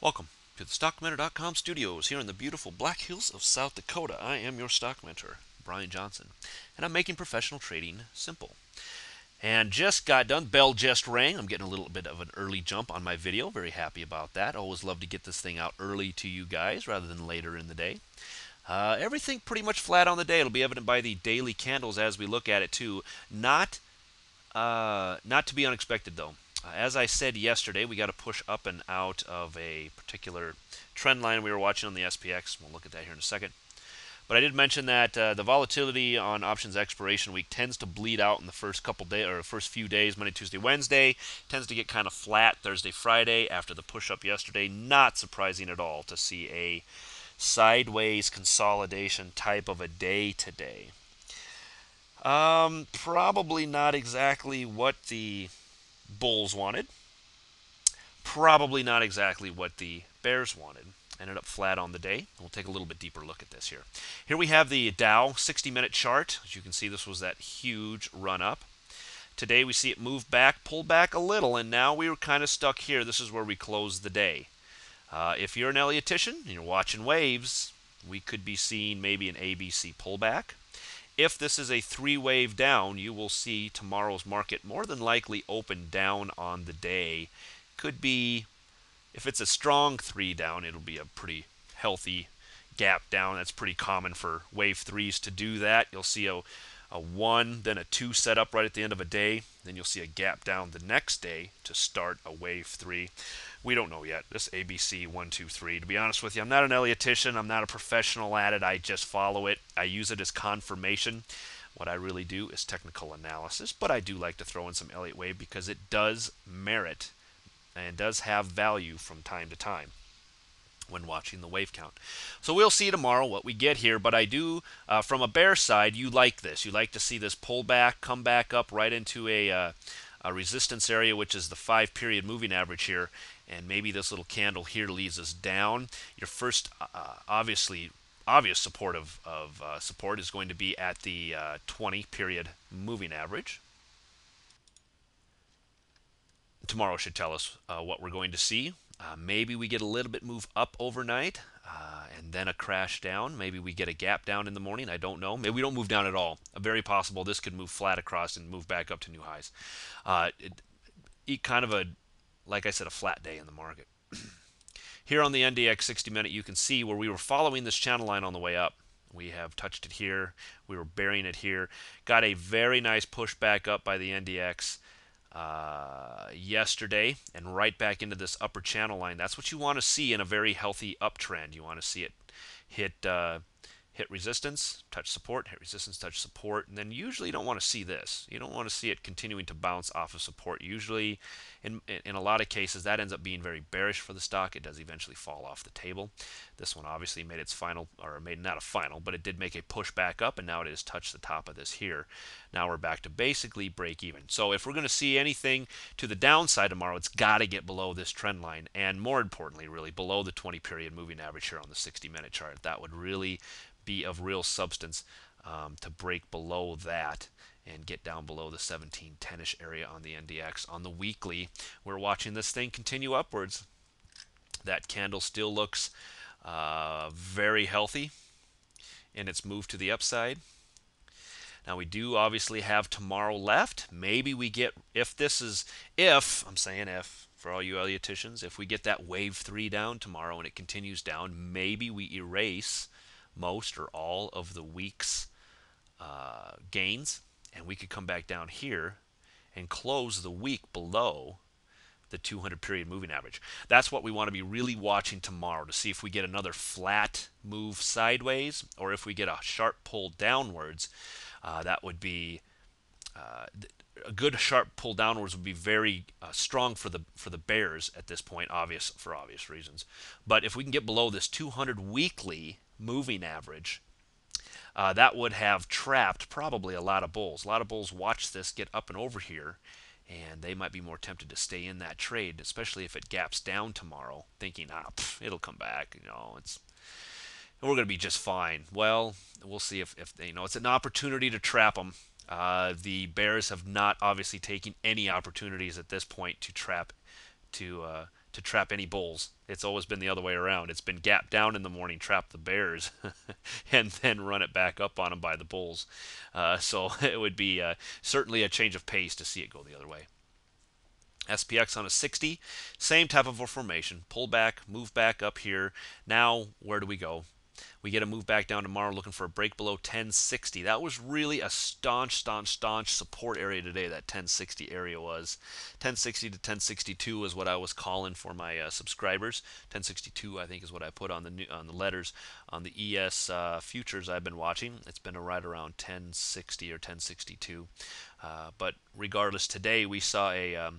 Welcome to the StockMentor.com studios here in the beautiful Black Hills of South Dakota. I am your stock mentor, Brian Johnson, and I'm making professional trading simple. And just got done. Bell just rang. I'm getting a little bit of an early jump on my video. Very happy about that. Always love to get this thing out early to you guys rather than later in the day. Everything pretty much flat on the day. It'll be evident by the daily candles as we look at it too. Not to be unexpected though. As I said yesterday, we got to push up and out of a particular trend line we were watching on the SPX. We'll look at that here in a second. But I did mention that the volatility on options expiration week tends to bleed out in the first couple days or first few days, Monday, Tuesday, Wednesday. Tends to get kind of flat Thursday, Friday after the push up yesterday. Not surprising at all to see a sideways consolidation type of a day today. Probably not exactly what the Bulls wanted. Probably not exactly what the Bears wanted. Ended up flat on the day. We'll take a little bit deeper look at this here. Here we have the Dow 60-minute chart. As you can see, this was that huge run up. Today we see it move back, pull back a little, and now we were kind of stuck here. This is where we close the day. If you're an Elliotician and you're watching waves, we could be seeing maybe an ABC pullback. If this is a three-wave down, you will see tomorrow's market more than likely open down on the day. Could be, if it's a strong three down, it'll be a pretty healthy gap down. That's pretty common for wave threes to do that. You'll see a one, then a two set up right at the end of a day. Then you'll see a gap down the next day to start a wave three. We don't know yet. This ABC 1, 2, 3. To be honest with you, I'm not an Elliotician. I'm not a professional at it. I just follow it. I use it as confirmation. What I really do is technical analysis, but I do like to throw in some Elliott Wave because it does merit and does have value from time to time when watching the wave count. So we'll see tomorrow what we get here, but I do, from a bear side, you like this. You like to see this pull back, come back up right into a resistance area, which is the 5-period moving average here, and maybe this little candle here leads us down. Your first, obvious support of support is going to be at the 20-period moving average. Tomorrow should tell us what we're going to see. Maybe we get a little bit move up overnight and then a crash down. Maybe we get a gap down in the morning. I don't know. Maybe we don't move down at all. Very possible this could move flat across and move back up to new highs. Kind of a, like I said, a flat day in the market. Here on the NDX 60-minute, you can see where we were following this channel line on the way up. We have touched it here. We were burying it here. Got a very nice push back up by the NDX yesterday and right back into this upper channel line. That's what you want to see in a very healthy uptrend. You want to see it hit resistance, touch support, hit resistance, touch support, and then usually you don't want to see this. You don't want to see it continuing to bounce off of support. Usually, in a lot of cases, that ends up being very bearish for the stock. It does eventually fall off the table. This one obviously made its final, or made not a final, but it did make a push back up, and now it has touched the top of this here. Now we're back to basically break even. So if we're going to see anything to the downside tomorrow, it's got to get below this trend line, and more importantly, really below the 20-period moving average here on the 60-minute chart. That would really be of real substance to break below that and get down below the 1710-ish area on the NDX. On the weekly, we're watching this thing continue upwards. That candle still looks very healthy in its move to the upside. Now we do obviously have tomorrow left. Maybe we get, I'm saying if, for all you Ellioticians, if we get that wave 3 down tomorrow and it continues down, maybe we erase most or all of the week's gains, and we could come back down here and close the week below the 200-period moving average. That's what we want to be really watching tomorrow to see if we get another flat move sideways or if we get a sharp pull downwards. That would be a good sharp pull downwards would be very strong for the bears at this point, for obvious reasons. But if we can get below this 200 weekly moving average, that would have trapped probably a lot of bulls. A lot of bulls watch this get up and over here, and they might be more tempted to stay in that trade, especially if it gaps down tomorrow, thinking, it'll come back. We're going to be just fine. Well, we'll see if it's an opportunity to trap them. The Bears have not obviously taken any opportunities at this point to trap, to to trap any bulls. It's always been the other way around. It's been gap down in the morning, trap the bears, and then run it back up on them by the bulls. So it would be certainly a change of pace to see it go the other way. SPX on a 60, same type of a formation. Pull back, move back up here. Now, where do we go? We get a move back down tomorrow looking for a break below 1060. That was really a staunch support area today, that 1060 area was. 1060 to 1062 is what I was calling for my subscribers. 1062 I think is what I put on the letters on the ES futures I've been watching. It's been right around 1060 or 1062. But regardless, today we saw a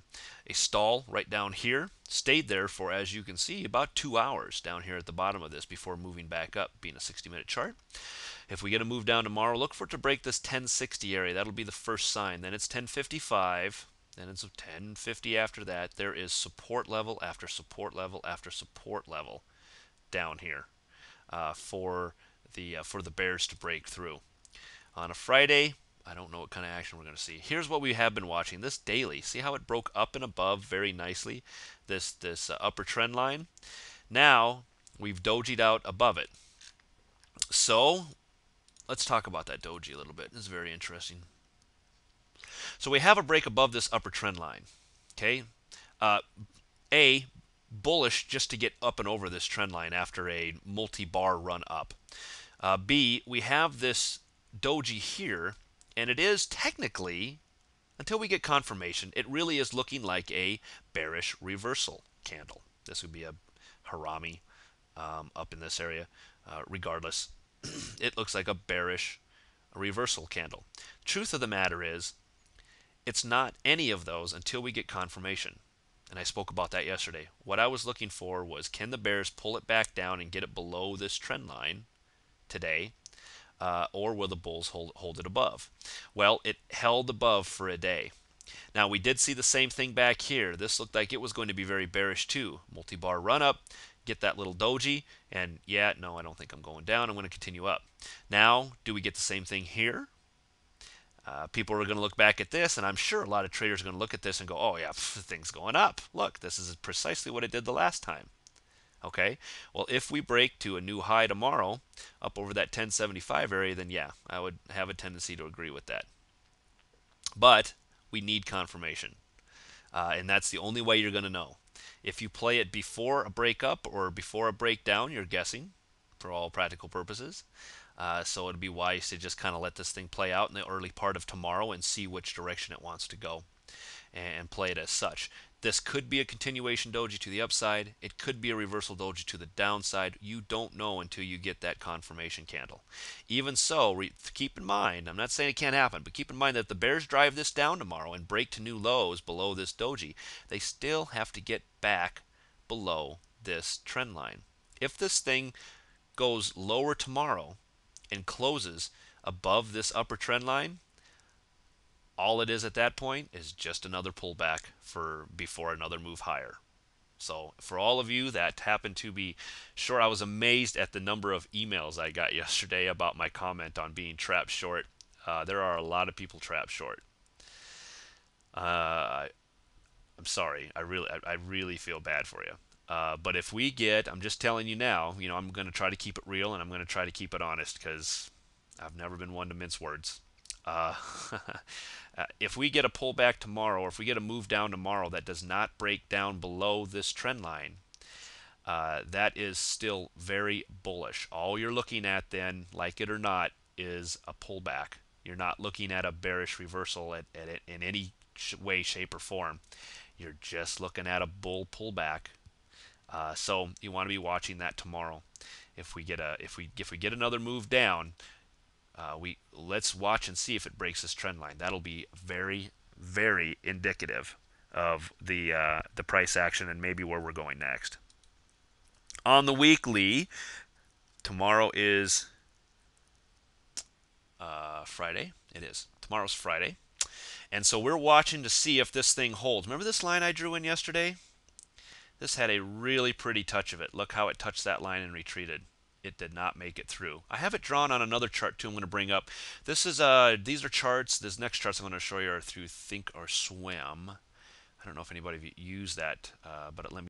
stall right down here. Stayed there for, as you can see, about 2 hours down here at the bottom of this before moving back up, being a 60-minute chart. If we get a move down tomorrow, look for it to break this 1060 area. That'll be the first sign. Then it's 1055. Then it's 1050 after that. There is support level after support level after support level down here for the bears to break through. On a Friday, I don't know what kind of action we're going to see. Here's what we have been watching. This daily, see how it broke up and above very nicely, this upper trend line? Now, we've dojied out above it. So, let's talk about that doji a little bit. This is very interesting. So we have a break above this upper trend line. Okay? A, bullish just to get up and over this trend line after a multi-bar run up. B, we have this doji here, and it is technically, until we get confirmation, it really is looking like a bearish reversal candle. This would be a harami up in this area. Regardless, it looks like a bearish reversal candle. Truth of the matter is, it's not any of those until we get confirmation. And I spoke about that yesterday. What I was looking for was, can the bears pull it back down and get it below this trend line today? Or will the bulls hold it above? Well, it held above for a day. Now, we did see the same thing back here. This looked like it was going to be very bearish too. Multi-bar run up, get that little doji, and yeah, no, I don't think I'm going down. I'm going to continue up. Now, do we get the same thing here? People are going to look back at this, and I'm sure a lot of traders are going to look at this and go, oh yeah, the thing's going up. Look, this is precisely what it did the last time. Okay, well, if we break to a new high tomorrow up over that 1075 area, then yeah, I would have a tendency to agree with that. But we need confirmation, and that's the only way you're going to know. If you play it before a breakup or before a breakdown, you're guessing for all practical purposes. So it'd be wise to just kind of let this thing play out in the early part of tomorrow and see which direction it wants to go and play it as such. This could be a continuation doji to the upside. It could be a reversal doji to the downside. You don't know until you get that confirmation candle. Even so, keep in mind, I'm not saying it can't happen, but keep in mind that if the bears drive this down tomorrow and break to new lows below this doji, they still have to get back below this trend line. If this thing goes lower tomorrow and closes above this upper trend line, all it is at that point is just another pullback before another move higher. So for all of you that happen to be, sure, I was amazed at the number of emails I got yesterday about my comment on being trapped short. There are a lot of people trapped short. I'm sorry. I really feel bad for you. But if we get, I'm just telling you now, I'm going to try to keep it real and I'm going to try to keep it honest because I've never been one to mince words. If we get a pullback tomorrow, or if we get a move down tomorrow that does not break down below this trend line, that is still very bullish. All you're looking at then, like it or not, is a pullback. You're not looking at a bearish reversal at it in any way, shape, or form. You're just looking at a bull pullback. So you want to be watching that tomorrow. If we get another move down, let's watch and see if it breaks this trend line. That'll be very, very indicative of the price action and maybe where we're going next. On the weekly, tomorrow is Friday. It is. Tomorrow's Friday. And so we're watching to see if this thing holds. Remember this line I drew in yesterday? This had a really pretty touch of it. Look how it touched that line and retreated. It did not make it through. I have it drawn on another chart too I'm going to bring up. These are charts. These next charts I'm going to show you are through Think or Swim. I don't know if anybody of you use that, but let me